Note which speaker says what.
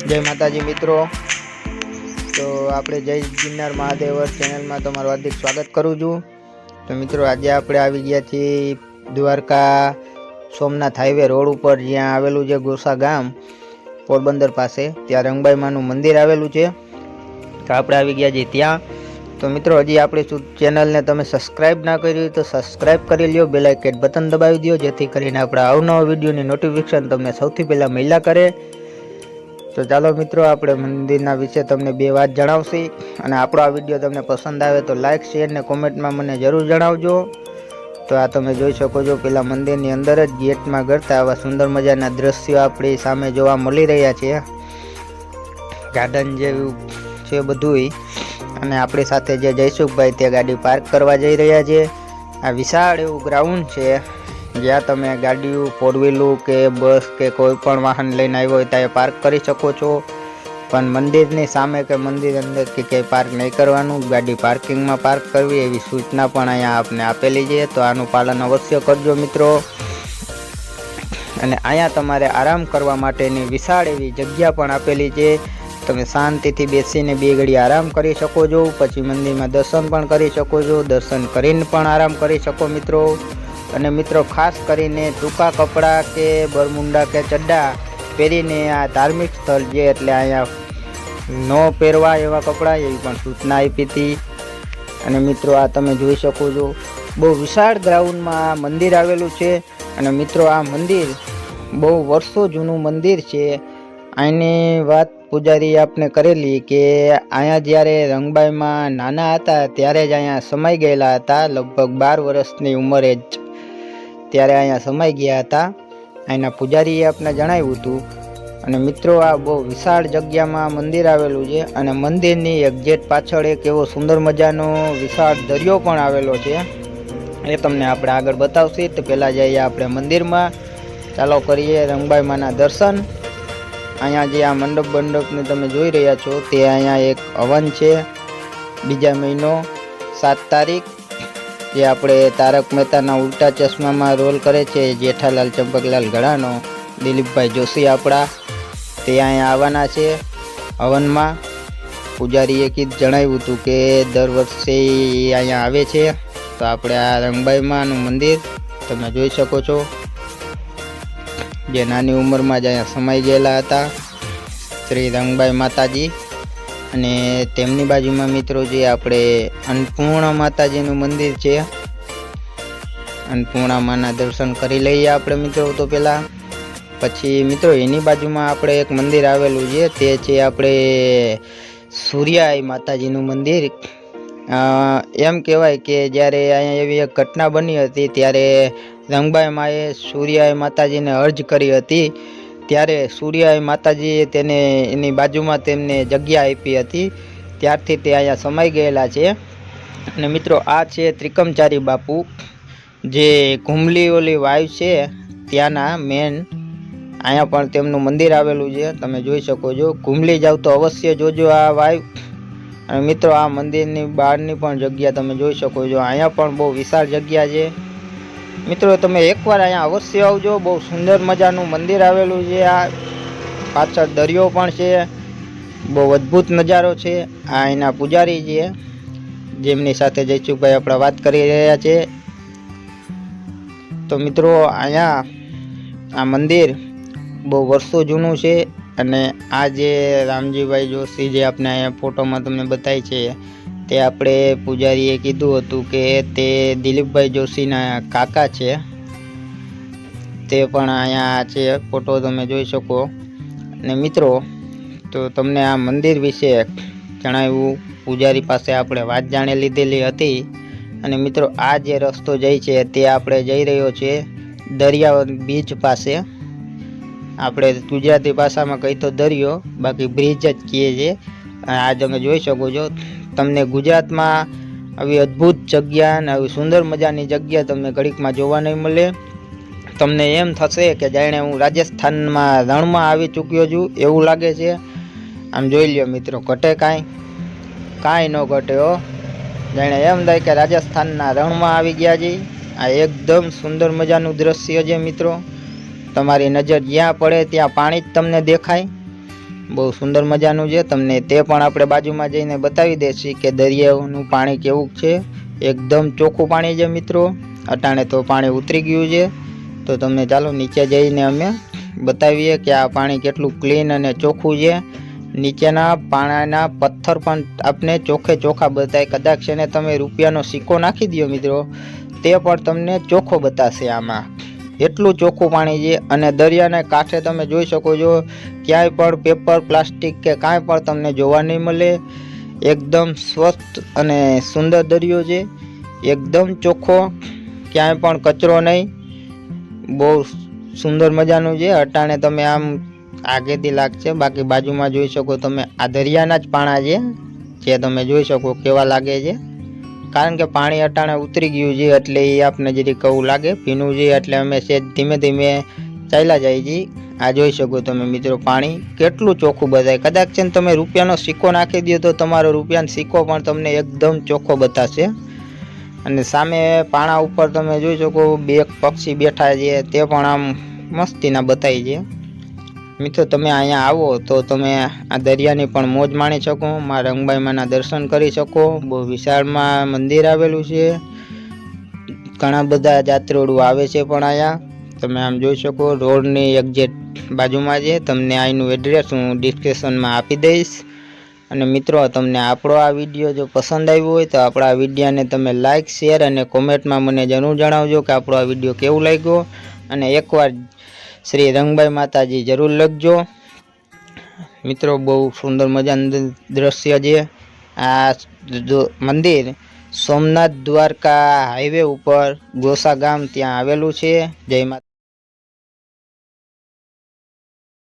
Speaker 1: जय माताजी मित्रों। तो आपणे जय गिरनार महादेव चेनल में तमारुं हार्दिक स्वागत करूँ छूँ। तो मित्रों आज आपणे आवी गया छीए द्वारका सोमनाथ हाईवे रोड पर ज्यां आवेलुं छे गोसा गाम पोरबंदर पासे त्यां रंगबाई मानुं मंदिर आवेलुं छे। तो आपणे आवी गया छीए त्यां। तो मित्रों हजी आपणी चेनल ने तमे सब्सक्राइब ना करी तो सब्सक्राइब करी ल्यो, बेल आइकन बटन दबावी दो जेथी करीने आपणा अवनवा विडियोनी नोटिफिकेशन तमने सौथी पहेला मळ्या करे। तो चलो मित्रों आपणे मंदिरना विषे तमने बे वात जणावशी अने आपणो आ विडियो तमने पसंद आवे तो लाइक शेर ने कॉमेंट में मने जरूर जणावजो। तो आ तमे जोई शको छो पेला मंदिरनी अंदर ज गेट में गळता आवा सुंदर मजाना दृश्यो आपणी सामे जोवा मळी रह्या छे। गार्डन जेवुं छे बधुंय अने आपणी साथे जे जयसुखभाई ते गाड़ी पार्क करवा जई रह्या छे। आ विशाळ एवुं ग्राउंड छे ज्यां तमे गाड़ीओ फोर व्हीलर के बस के कोईपण वाहन लईने आव्यो होय त्यां पार्क करी शको छो। पण मंदिरनी सामे के मंदिर अंदर के क्यांय पार्क नहीं करवानुं, गाड़ी पार्किंग में पार्क करवी एवी सूचना पण अहींया आपने आपेली छे। तो आनुं पालन अवश्य करजो मित्रों। अने अहींया तमारे आराम करवा माटेनी विशाळ एवी जग्या पण आपेली छे। तमे शांतिथी बेसीने बे घड़ी आराम करी शको छो, पछी मंदिर में दर्शन पण करी शको छो, दर्शन करीने पण आराम करी शको मित्रों। अने मित्रों खास करीने टूंका कपड़ा के बरमुंडा के चड्डा पहेरीने आ धार्मिक स्थल जे एटले अहींया न पहेरवा एवा कपड़ा एवी पण सूचना आपी हती। अने मित्रों आ तमे जोई शको छो बहु विशाळ ग्राउंड में आ मंदिर आवेलुं छे। अने मित्रों आ मंदिर बहु वर्षो जूनुं मंदिर छे। आनी वात पुजारी आपने करेली के अहींया ज्यारे रंगबाई मां नाना हता त्यारे ज अहींया समाई गयेला हता, लगभग 12 वर्षनी उंमरे ज त्यारे अहींया समाई गया हता। अहींना पुजारीए आपने जणाव्युं हतुं। अने मित्रों आ बहु विशाळ जग्यामां मंदिर आवेलुं छे अने मंदिरनी एक्जेक्ट पाछळ एक एवो सुंदर मजानो विशाळ दरियो पण आवेलो छे। ए तमने आपणे आगळ बतावशे। तो पहेला जईए आपणे मंदिरमां। चालो करीए रंगबाई माना दर्शन। अहींया जे आ मंडप ने तमे जोई रह्या छो ते अहींया एक हवन छे। बीजा महीनो 7 तारीख जे आपणे तारक मेहताना उल्टा चश्मा में रोल करे छे जेठालाल चंपकलाल गळानो दिलीपभाई जोशी आपड़ा ते अहींया आववाना छे हवन में। पुजारीए जणाव्युं हतुं के दर वर्षे अहींया आवे छे। तो आपणे आ रंगबाई मानुं मंदिर तमे जोई शको छो जे नानी उंमर में ज अहींया समाई गयेला हता श्री रंगबाई माताजी। अने तेमनी बाजू में मित्रों जे आपणे अन्नपूर्णा माताजीनुं मंदिर छे। अन्नपूर्णा माना दर्शन करी लईए आपणे मित्रों। तो पहेला पछी मित्रों एनी बाजू में आपणे एक मंदिर आवेलुं छे ते छे आपणे सूर्याई माताजीनुं मंदिर। एम कहेवाय के ज्यारे अहींया एवी एक घटना बनी हती त्यारे रंगबाई माए सूर्याई माताजीने अर्ज करी हती त्यारे सूर्याई माताजीए तेने एनी बाजुमां तेमने जग्या आपी हती त्यारथी ते अहींया समाई गयेला छे। अने मित्रों आ छे त्रिकमचारी बापू जे घुमली ओली वाव छे त्याना मेन अहींया पण तेमनुं मंदिर आवेलुं छे। तमे जोई शको छो। घुमली जाव तो अवश्य जोजो आ वाव। अने मित्रों आ मंदिरनी बहारनी पण जग्या तमे जोई शको छो। अहींया पण बहु विशाळ जग्या छे मित्रों। तमे एकवार अहींया अवश्य आवजो। बहु सुंदर मजानुं मंदिर आवेलुं छे। आ पाछळ दरियो पण छे। बहु अद्भुत नजारो छे। आ एना पुजारी छे जेमनी साथे जयसुखभाई आपणे वात करी रह्या छे। तो मित्रों अहींया आ मंदिर बहु वर्षो जूनुं छे। अने आ जे रामजीभाई जोशी जे आपणे अहींया फोटो में तमने बताई छे ते आपणे पुजारीए कीधुं हतुं के ते दिलीपभाई जोशीना काका छे। ते पण अहींया छे फोटो तमे जोई शको। ने मित्रों तो तमने आ मंदिर विषे जणाव्युं पुजारी पासे आपणे वात जाणी लीधेली हती। अने मित्रों आ जे रस्तो जई छे ते आपणे जई रह्यो छे दरिया बीच पासे। आपणे गुजराती भाषा में कही तो दरियो बाकी ब्रिज ज कहे छे। आ तमे जोई शको छो तमने गुजरात में આવી अद्भुत जग्या ने આવી सुंदर मजानी जग्या तमने घड़ीक में जोवा नहीं मळे। तमने एम थशे के जाणे हूँ राजस्थान में रण में आवी चूक्यो छुं एवुं लागे छे। आम जोई ल्यो मित्रों घटे कांई न घटे हो। जाणे एम थाय के राजस्थानना रण में आवी गया छे। आ एकदम सुंदर मजानुं दृश्य छे मित्रों। तमारी नजर ज्यां पड़े त्यां पाणी ज तमने देखाय। બહુ સુંદર મજાનું છે. તમને તે પણ આપણે બાજુમાં જઈને બતાવી દઈશું કે દરિયાનું પાણી કેવું છે. એકદમ ચોખ્ખું પાણી છે મિત્રો. અટાણે તો પાણી ઉતરી ગયું છે. તો તમને ચાલો નીચે જઈને અમે બતાવીએ કે આ પાણી કેટલું ક્લીન અને ચોખ્ખું છે. નીચેના પાણીના પથ્થર પણ આપને ચોખ્ખે ચોખ્ખા બતાય. કદાચ એને તમે રૂપિયાનો સિક્કો નાખી દો મિત્રો, તે પણ તમને ચોખ્ખો બતાશે. આમાં એટલું ચોખ્ખું પાણી છે. અને દરિયાને કાંઠે તમે જોઈ શકો છો, ક્યાંય પણ પેપર, પ્લાસ્ટિક કે કાંઈ પણ તમને જોવા નહીં મળે. એકદમ સ્વચ્છ અને સુંદર દરિયો છે. એકદમ ચોખ્ખો, ક્યાંય પણ કચરો નહીં. બહુ સુંદર મજાનું છે. અટાણે તમે આમ આગેથી લાગશે, બાકી બાજુમાં જોઈ શકો તમે આ દરિયાના જ પાણા છે, જે તમે જોઈ શકો કેવા લાગે છે. કારણ કે પાણી અટાણે ઉતરી ગયું છે એટલે એ આપને જરીક એવું લાગે ભીનું છે, એટલે અમે સેજ ધીમે ધીમે ચાલ્યા જાય છીએ. આ જોઈ શકો તમે મિત્રો પાણી કેટલું ચોખ્ખું બતાવે. કદાચ છે ને તમે રૂપિયાનો સિક્કો નાખી દો તો તમારો રૂપિયાનો સિક્કો પણ તમને એકદમ ચોખ્ખો બતાવશે. અને સામે પાણા ઉપર તમે જોઈ શકો બે પક્ષી બેઠા છે, તે પણ આમ મસ્તીના બતાવી છે. મિત્રો તમે અહીંયા આવો તો તમે આ દરિયાની પણ મોજ માણી શકો, મા રંગબાઈ માના દર્શન કરી શકો. બહુ વિશાળમાં મંદિર આવેલું છે. ઘણા બધા યાત્રીઓ આવે છે પણ અહીંયા તમે આમ જોઈ શકો. રોડની એક્ઝેક્ટ બાજુમાં છે. તમને અહીંનું એડ્રેસ હું ડિસ્ક્રિપ્શનમાં આપી દઈશ. અને મિત્રો તમને આપણો આ વિડીયો જો પસંદ આવ્યો હોય તો આપણા વિડીયોને તમે લાઇક, શેર અને કોમેન્ટમાં મને જરૂર જણાવજો કે આપણો આ વિડીયો કેવું લાગ્યો. અને એકવાર શ્રી રંગબાઈ માતાજી જરૂર લખજો મિત્રો. બહુ સુંદર મજાનું દ્રશ્ય છે. આ મંદિર સોમનાથ દ્વારકા હાઈવે ઉપર ગોસા ગામ ત્યાં આવેલું છે. જય માતા.